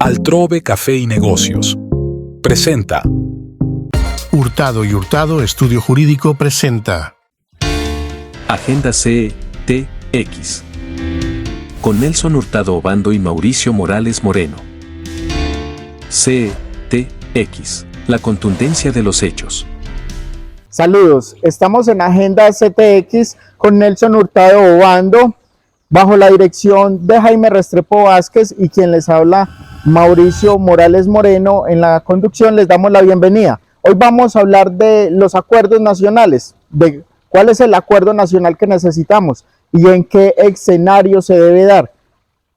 Altrove Café y Negocios presenta. Hurtado y Hurtado Estudio Jurídico presenta Agenda CTX con Nelson Hurtado Obando y Mauricio Morales Moreno. CTX, la contundencia de los hechos. Saludos, estamos en Agenda CTX con Nelson Hurtado Obando, bajo la dirección de Jaime Restrepo Vázquez y quien les habla, Mauricio Morales Moreno. En la conducción les damos la bienvenida. Hoy vamos a hablar de los acuerdos nacionales, de cuál es el acuerdo nacional que necesitamos y en qué escenario se debe dar.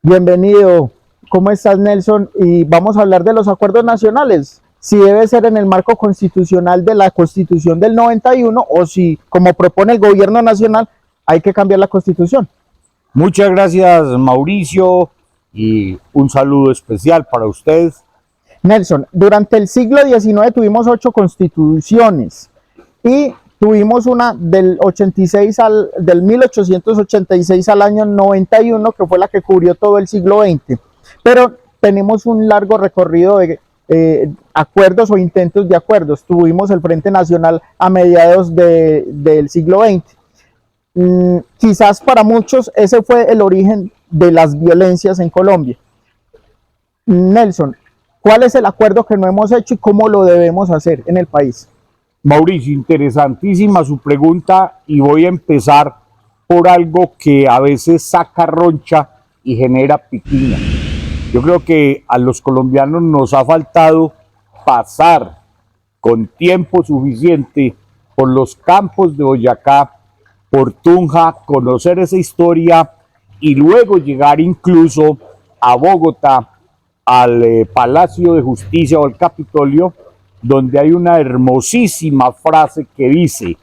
Bienvenido, ¿cómo estás, Nelson? Y vamos a hablar de los acuerdos nacionales, si debe ser en el marco constitucional de la Constitución del 91 o si, como propone el gobierno nacional, hay que cambiar la Constitución. Muchas gracias, Mauricio, y un saludo especial para ustedes. Nelson, durante el siglo XIX tuvimos 8 constituciones y tuvimos una del 1886 al año 91, que fue la que cubrió todo el siglo XX. Pero tenemos un largo recorrido de acuerdos o intentos de acuerdos. Tuvimos el Frente Nacional a mediados del siglo XX. Quizás para muchos ese fue el origen de las violencias en Colombia. Nelson, ¿cuál es el acuerdo que no hemos hecho y cómo lo debemos hacer en el país? Mauricio, interesantísima su pregunta y voy a empezar por algo que a veces saca roncha y genera piquiña. Yo creo que a los colombianos nos ha faltado pasar con tiempo suficiente por los campos de Boyacá, por Tunja, conocer esa historia y luego llegar incluso a Bogotá, al Palacio de Justicia o al Capitolio, donde hay una hermosísima frase que dice: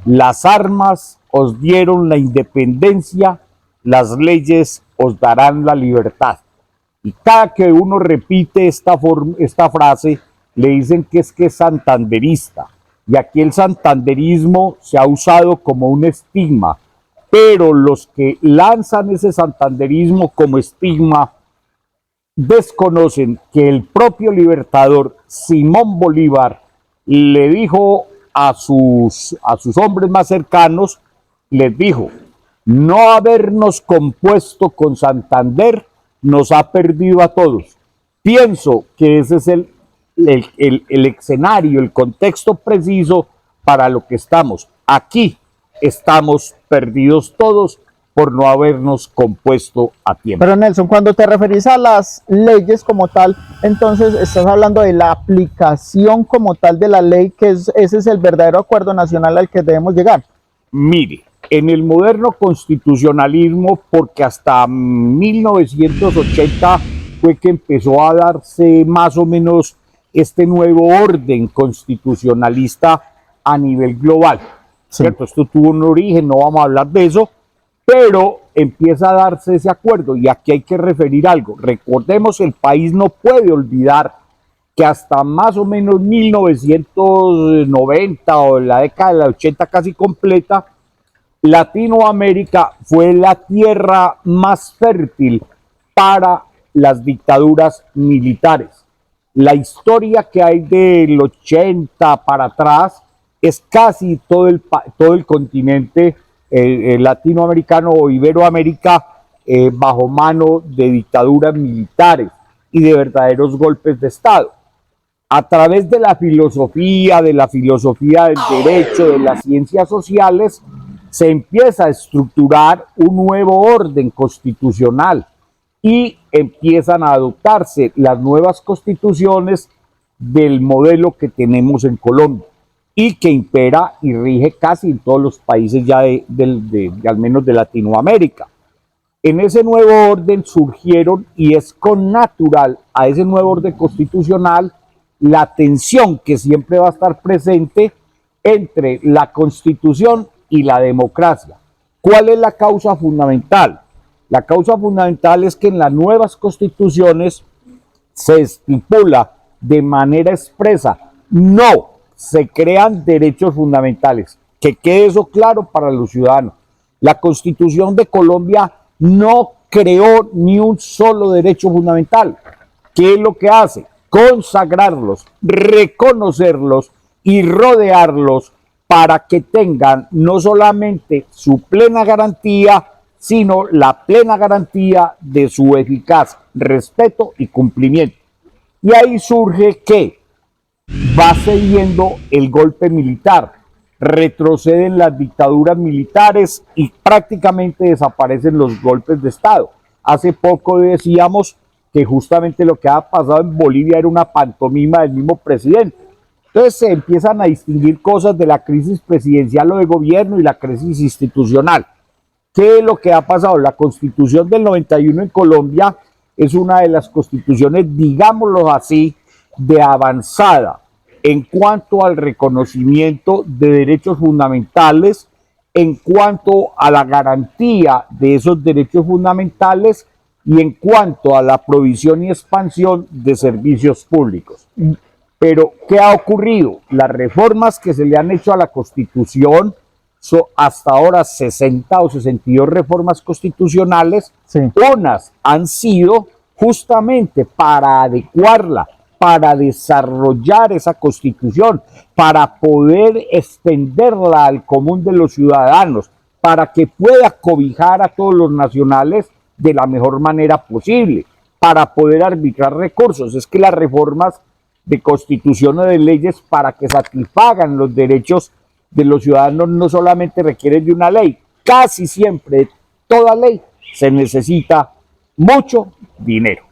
las armas os dieron la independencia, las leyes os darán la libertad. Y cada que uno repite esta frase, le dicen que es santanderista. Y aquí el santanderismo se ha usado como un estigma, pero los que lanzan ese santanderismo como estigma desconocen que el propio libertador Simón Bolívar le dijo a sus hombres más cercanos, les dijo: no habernos compuesto con Santander nos ha perdido a todos. Pienso que ese es el escenario, el contexto preciso para lo que estamos. Aquí estamos perdidos todos por no habernos compuesto a tiempo. Pero Nelson, cuando te referís a las leyes como tal, entonces estás hablando de la aplicación como tal de la ley, que ese es el verdadero acuerdo nacional al que debemos llegar. Mire, en el moderno constitucionalismo, porque hasta 1980 fue que empezó a darse más o menos este nuevo orden constitucionalista a nivel global, sí. ¿Cierto? Esto tuvo un origen, no vamos a hablar de eso, pero empieza a darse ese acuerdo y aquí hay que referir algo. Recordemos, el país no puede olvidar que hasta más o menos 1990 o la década de la 80 casi completa, Latinoamérica fue la tierra más fértil para las dictaduras militares. La historia que hay del 80 para atrás es casi todo el continente latinoamericano o Iberoamérica bajo mano de dictaduras militares y de verdaderos golpes de Estado. A través de la filosofía del derecho, de las ciencias sociales, se empieza a estructurar un nuevo orden constitucional y empiezan a adoptarse las nuevas constituciones del modelo que tenemos en Colombia y que impera y rige casi en todos los países ya al menos de Latinoamérica. En ese nuevo orden surgieron, y es connatural a ese nuevo orden constitucional, la tensión que siempre va a estar presente entre la Constitución y la democracia. ¿Cuál es la causa fundamental? La causa fundamental es que en las nuevas constituciones se estipula de manera expresa: no se crean derechos fundamentales. Que quede eso claro para los ciudadanos. La Constitución de Colombia no creó ni un solo derecho fundamental. ¿Qué es lo que hace? Consagrarlos, reconocerlos y rodearlos para que tengan no solamente su plena garantía, sino la plena garantía de su eficaz respeto y cumplimiento. Y ahí surge que va cediendo el golpe militar, retroceden las dictaduras militares y prácticamente desaparecen los golpes de Estado. Hace poco decíamos que justamente lo que ha pasado en Bolivia era una pantomima del mismo presidente. Entonces se empiezan a distinguir cosas de la crisis presidencial o de gobierno y la crisis institucional. ¿Qué es lo que ha pasado? La Constitución del 91 en Colombia es una de las constituciones, digámoslo así, de avanzada en cuanto al reconocimiento de derechos fundamentales, en cuanto a la garantía de esos derechos fundamentales y en cuanto a la provisión y expansión de servicios públicos. Pero, ¿qué ha ocurrido? Las reformas que se le han hecho a la Constitución, son hasta ahora 60 o 62 reformas constitucionales, sí. Unas han sido justamente para adecuarla, para desarrollar esa Constitución, para poder extenderla al común de los ciudadanos, para que pueda cobijar a todos los nacionales de la mejor manera posible, para poder arbitrar recursos. Es que las reformas de Constitución o de leyes para que satisfagan los derechos de los ciudadanos no solamente requieren de una ley, casi siempre toda ley se necesita mucho dinero.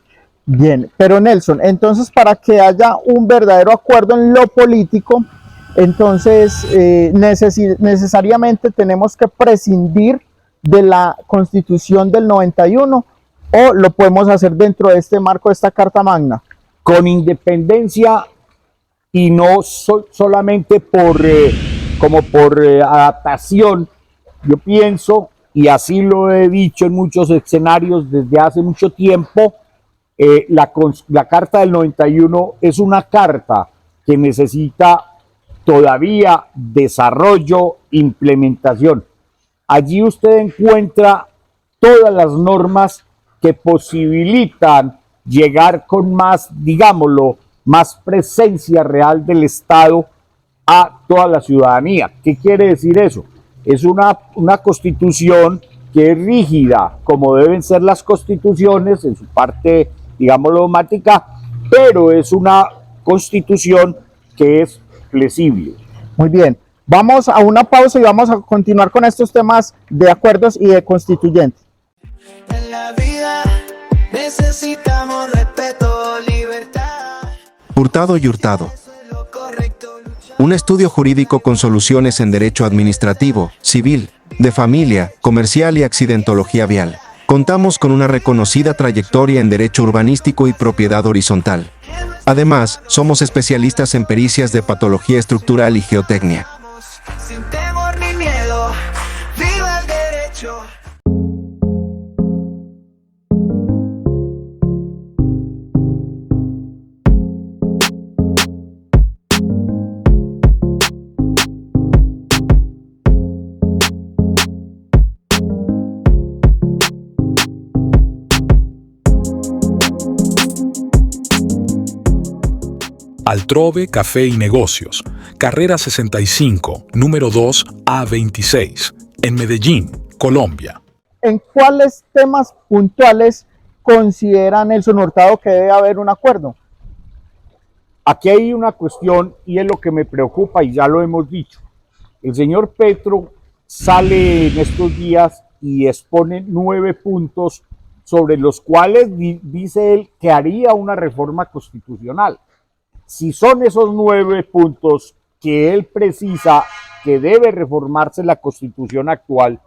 Bien, pero Nelson, entonces para que haya un verdadero acuerdo en lo político, entonces necesariamente tenemos que prescindir de la Constitución del 91 o lo podemos hacer dentro de este marco de esta Carta Magna. Con independencia y no solamente por adaptación, yo pienso, y así lo he dicho en muchos escenarios desde hace mucho tiempo, la Carta del 91 es una carta que necesita todavía desarrollo, implementación. Allí usted encuentra todas las normas que posibilitan llegar con más, digámoslo, más presencia real del Estado a toda la ciudadanía. ¿Qué quiere decir eso? Es una constitución que es rígida, como deben ser las constituciones en su parte, digámoslo, dogmática, pero es una constitución que es flexible. Muy bien, vamos a una pausa y vamos a continuar con estos temas de acuerdos y de constituyentes. En la vida necesitamos respeto, libertad. Hurtado y Hurtado. Un estudio jurídico con soluciones en derecho administrativo, civil, de familia, comercial y accidentología vial. Contamos con una reconocida trayectoria en derecho urbanístico y propiedad horizontal. Además, somos especialistas en pericias de patología estructural y geotecnia. Sin temor ni miedo, viva el derecho. Altrove Café y Negocios, carrera 65, número 2 A26, en Medellín, Colombia. ¿En cuáles temas puntuales considera Nelson Hurtado que debe haber un acuerdo? Aquí hay una cuestión y es lo que me preocupa y ya lo hemos dicho. El señor Petro sale en estos días y expone 9 puntos sobre los cuales dice él que haría una reforma constitucional. Si son esos 9 puntos que él precisa que debe reformarse la Constitución actual,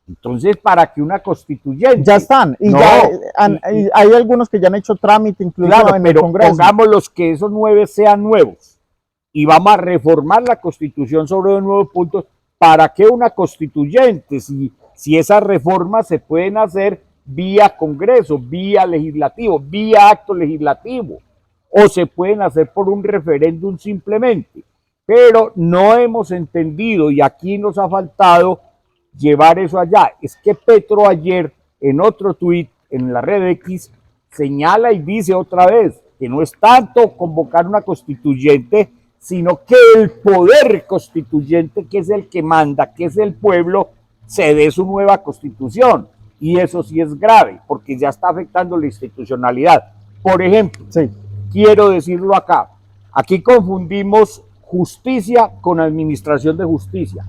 entonces para que una constituyente... Ya están, y no, ya hay algunos que ya han hecho trámite incluso claro, en el Congreso. Pongámoslos que esos 9 sean nuevos y vamos a reformar la Constitución sobre los 9 puntos. ¿Para qué una constituyente? Si esas reformas se pueden hacer vía Congreso, vía legislativo, vía acto legislativo, o se pueden hacer por un referéndum simplemente, pero no hemos entendido y aquí nos ha faltado llevar eso allá. Es que Petro ayer en otro tuit en la red X señala y dice otra vez que no es tanto convocar una constituyente, sino que el poder constituyente, que es el que manda, que es el pueblo, se dé su nueva constitución. Y eso sí es grave, porque ya está afectando la institucionalidad. Por ejemplo, Sí. quiero decirlo acá, aquí confundimos justicia con administración de justicia.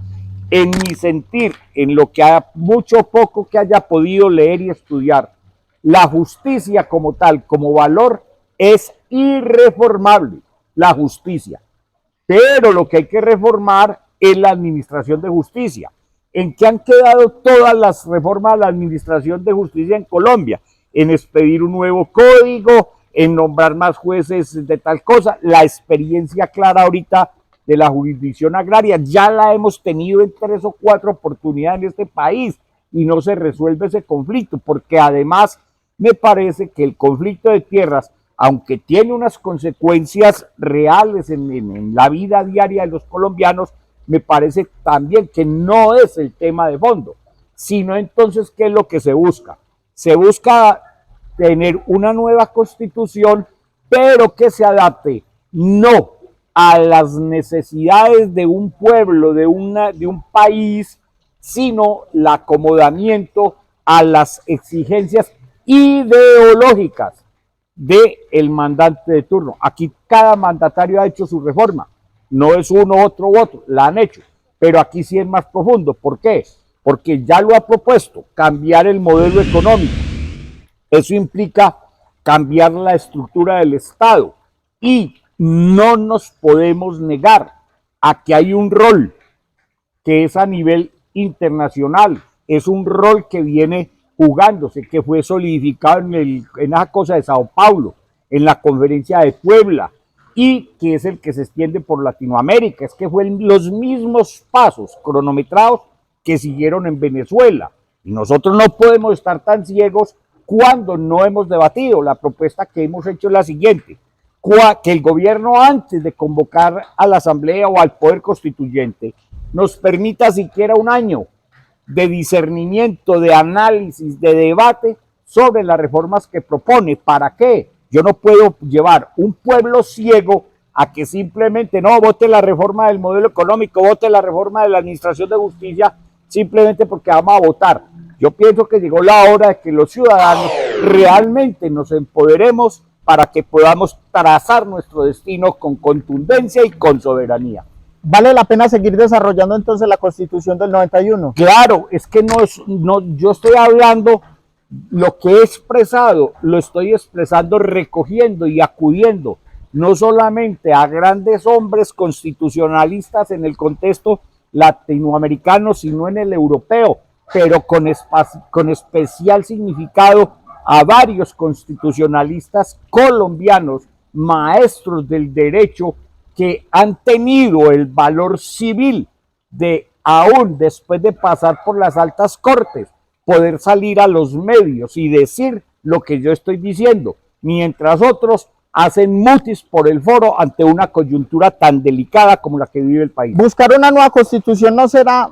En mi sentir, en lo que mucho o poco que haya podido leer y estudiar, la justicia como tal, como valor, es irreformable, la justicia. Pero lo que hay que reformar es la administración de justicia. ¿En qué han quedado todas las reformas a la administración de justicia en Colombia? En expedir un nuevo código, en nombrar más jueces de tal cosa. La experiencia clara ahorita de la jurisdicción agraria ya la hemos tenido en 3 o 4 oportunidades en este país y no se resuelve ese conflicto, porque además me parece que el conflicto de tierras, aunque tiene unas consecuencias reales en la vida diaria de los colombianos, me parece también que no es el tema de fondo, sino entonces, ¿qué es lo que se busca? Se busca tener una nueva constitución, pero que se adapte no a las necesidades de un pueblo, de un país, sino el acomodamiento a las exigencias ideológicas del mandante de turno. Aquí cada mandatario ha hecho su reforma, no es uno, otro u otro, la han hecho, pero aquí sí es más profundo. ¿Por qué? Porque ya lo ha propuesto, cambiar el modelo económico. Eso implica cambiar la estructura del Estado y no nos podemos negar a que hay un rol que es a nivel internacional, es un rol que viene jugándose, que fue solidificado en esa cosa de Sao Paulo, en la conferencia de Puebla, y que es el que se extiende por Latinoamérica. Es que fueron los mismos pasos cronometrados que siguieron en Venezuela. Y nosotros no podemos estar tan ciegos cuando no hemos debatido. La propuesta que hemos hecho es la siguiente: que el gobierno, antes de convocar a la Asamblea o al Poder Constituyente, nos permita siquiera un año de discernimiento, de análisis, de debate sobre las reformas que propone. ¿Para qué? Yo no puedo llevar un pueblo ciego a que simplemente no vote la reforma del modelo económico, vote la reforma de la administración de justicia, simplemente porque vamos a votar. Yo pienso que llegó la hora de que los ciudadanos realmente nos empoderemos para que podamos trazar nuestro destino con contundencia y con soberanía. ¿Vale la pena seguir desarrollando entonces la Constitución del 91? Claro, es que yo estoy hablando, lo que he expresado, lo estoy expresando recogiendo y acudiendo no solamente a grandes hombres constitucionalistas en el contexto latinoamericano, sino en el europeo, pero con especial significado a varios constitucionalistas colombianos, maestros del derecho, que han tenido el valor civil de, aún después de pasar por las altas cortes, poder salir a los medios y decir lo que yo estoy diciendo, mientras otros hacen mutis por el foro ante una coyuntura tan delicada como la que vive el país. ¿Buscar una nueva constitución no será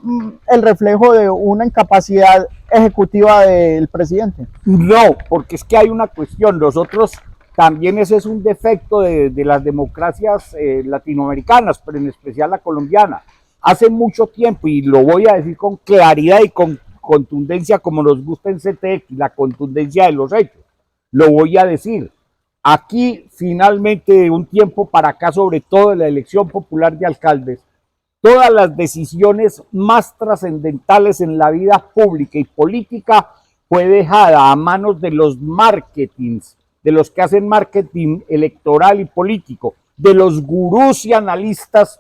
el reflejo de una incapacidad ejecutiva del presidente? No, porque es que hay una cuestión. Nosotros también, ese es un defecto de las democracias latinoamericanas, pero en especial la colombiana. Hace mucho tiempo, y lo voy a decir con claridad y con contundencia, como nos gusta en CTX, la contundencia de los hechos, lo voy a decir. Aquí, finalmente, de un tiempo para acá, sobre todo en la elección popular de alcaldes, todas las decisiones más trascendentales en la vida pública y política fue dejada a manos de los marketings, de los que hacen marketing electoral y político, de los gurús y analistas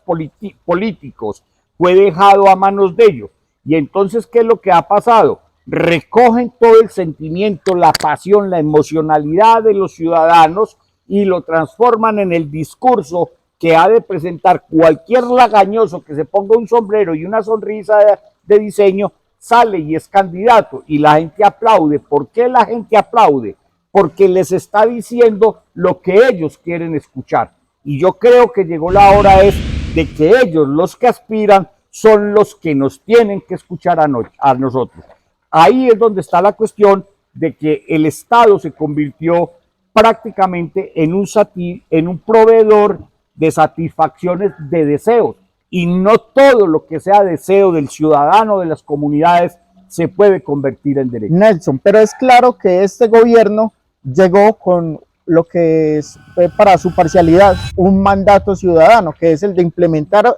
políticos, fue dejado a manos de ellos. Y entonces, ¿qué es lo que ha pasado? Recogen todo el sentimiento, la pasión, la emocionalidad de los ciudadanos y lo transforman en el discurso que ha de presentar cualquier lagañoso que se ponga un sombrero y una sonrisa de diseño, sale y es candidato y la gente aplaude. ¿Por qué la gente aplaude? Porque les está diciendo lo que ellos quieren escuchar. Y yo creo que llegó la hora de que ellos, los que aspiran, son los que nos tienen que escuchar a nosotros. Ahí es donde está la cuestión de que el Estado se convirtió prácticamente en un proveedor de satisfacciones de deseos. Y no todo lo que sea deseo del ciudadano, de las comunidades, se puede convertir en derecho. Nelson, pero es claro que este gobierno llegó con lo que es para su parcialidad un mandato ciudadano, que es el de implementar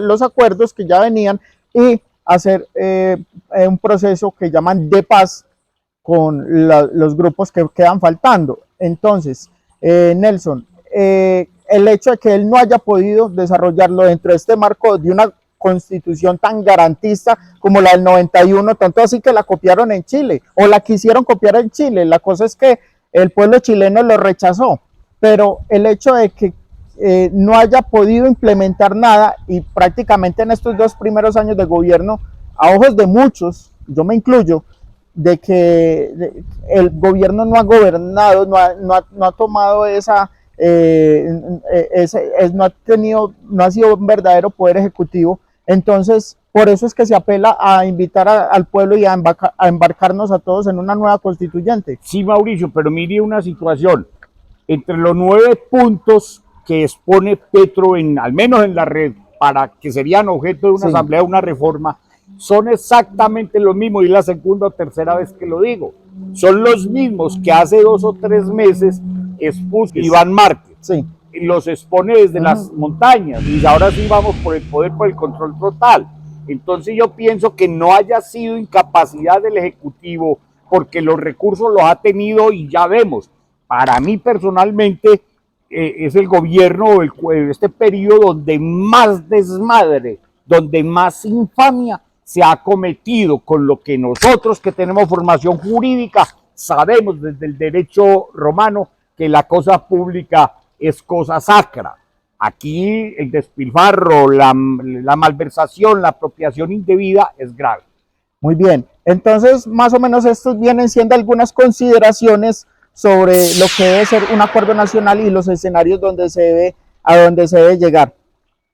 los acuerdos que ya venían y hacer un proceso que llaman de paz con los grupos que quedan faltando. Entonces, Nelson, el hecho de que él no haya podido desarrollarlo dentro de este marco de una constitución tan garantista como la del 91, tanto así que la copiaron en Chile, o la quisieron copiar en Chile. La cosa es que el pueblo chileno lo rechazó, pero el hecho de que no haya podido implementar nada, y prácticamente en estos 2 primeros años de gobierno, a ojos de muchos, yo me incluyo, de que el gobierno no ha gobernado, no ha tomado no ha sido un verdadero poder ejecutivo. Entonces, por eso es que se apela a invitar al pueblo y a embarcarnos a todos en una nueva constituyente. Sí, Mauricio, pero mire una situación. Entre los 9 puntos que expone Petro, al menos en la red, para que serían objeto de una asamblea, una reforma, son exactamente los mismos, y la segunda o tercera vez que lo digo. Son los mismos que hace 2 o 3 meses expuso Iván Márquez. Sí. Los expone desde las montañas, y ahora sí vamos por el poder, por el control total. Entonces yo pienso que no haya sido incapacidad del Ejecutivo, porque los recursos los ha tenido y ya vemos. Para mí personalmente es el gobierno, este periodo donde más desmadre, donde más infamia se ha cometido con lo que nosotros que tenemos formación jurídica sabemos desde el derecho romano, que la cosa pública es cosa sacra. Aquí el despilfarro, la malversación, la apropiación indebida es grave. Muy bien, entonces más o menos estos vienen siendo algunas consideraciones sobre lo que debe ser un acuerdo nacional y los escenarios a donde se debe llegar.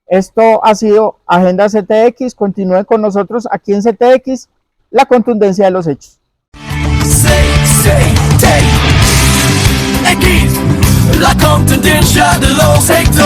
Esto ha sido Agenda CTX. Continúe con nosotros aquí en CTX, la contundencia de los hechos. La contundencia de los hechos.